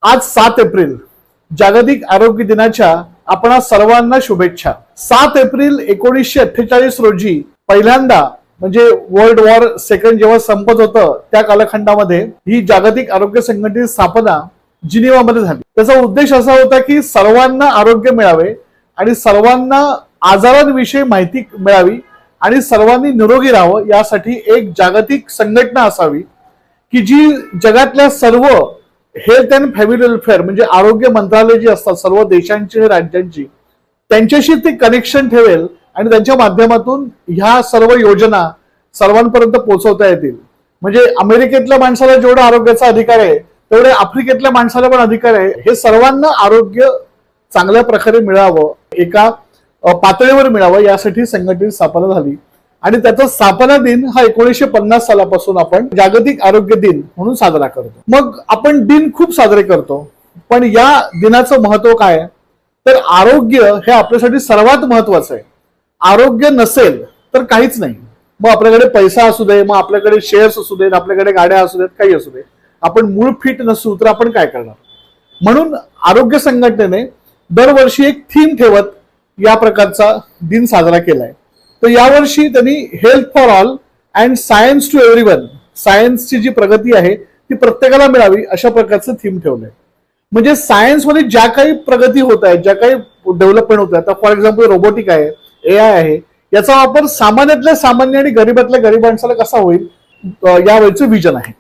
आज 7 एप्रिल जागतिक आरोग्य दिनाच्या आपणा सर्वांना शुभेच्छा। 7 एप्रिल 1948 रोजी पहिल्यांदा म्हणजे वर्ल्ड वॉर सेकंड जेव्हा संपत होतं त्या कालखंडामध्ये ही जागतिक आरोग्य संघटनेची स्थापना जिनिव्हामध्ये झाली। त्याचा उद्देश असा होता की सर्वांना आरोग्य मिळावे आणि सर्वांना आजारांविषयी माहिती मिळावी आणि सर्वांनी निरोगी राहावं यासाठी एक जागतिक संघटना असावी की जी जगातल्या सर्व हेल्थ अँड फॅमिली वेलफेअर म्हणजे आरोग्य मंत्रालय जी असतात सर्व देशांची आणि राज्यांची त्यांच्याशी ते कनेक्शन ठेवेल आणि त्यांच्या माध्यमातून ह्या सर्व योजना सर्वांपर्यंत पोहोचवता येतील। म्हणजे अमेरिकेतल्या माणसाला जेवढा आरोग्याचा अधिकार आहे तेवढे आफ्रिकेतल्या माणसाला पण अधिकार आहे। हे सर्वांना आरोग्य चांगल्या प्रकारे मिळावं एका पातळीवर मिळावं यासाठी संघटनेची स्थापना झाली आणि त्याचा स्थापना दिन हा 1950 सालापासून आपण जागतिक आरोग्य दिन म्हणून साजरा करतो। मग आपण दिन खूप साजरे करतो पण या दिनाचं महत्व काय तर आरोग्य हे आपल्यासाठी सर्वात महत्वाचं आहे। आरोग्य नसेल तर काहीच नाही। मग आपल्याकडे पैसा असू दे, मग आपल्याकडे शेअर्स असू देत, आपल्याकडे गाड्या असू देत, काही असू दे, आपण मूळ फिट नसू तर आपण काय करणार। म्हणून आरोग्य संघटनेने दरवर्षी एक थीम ठेवत या प्रकारचा दिन साजरा केलाय। तर यावर्षी त्यांनी health for all and science to everyone, सायन्सची जी प्रगती आहे ती प्रत्येकाला मिळावी अशा प्रकारचं थीम ठेवलंय। म्हणजे सायन्स मध्ये ज्या काही प्रगती होत आहे, ज्या काही डेव्हलपमेंट होत आहे, आता फॉर एक्झाम्पल रोबोटिक आहे, AI आहे, याचा वापर सामान्यातल्या सामान्य आणि गरीबातल्या गरीब माणसाला कसा होईल यावेळेचं विजन आहे।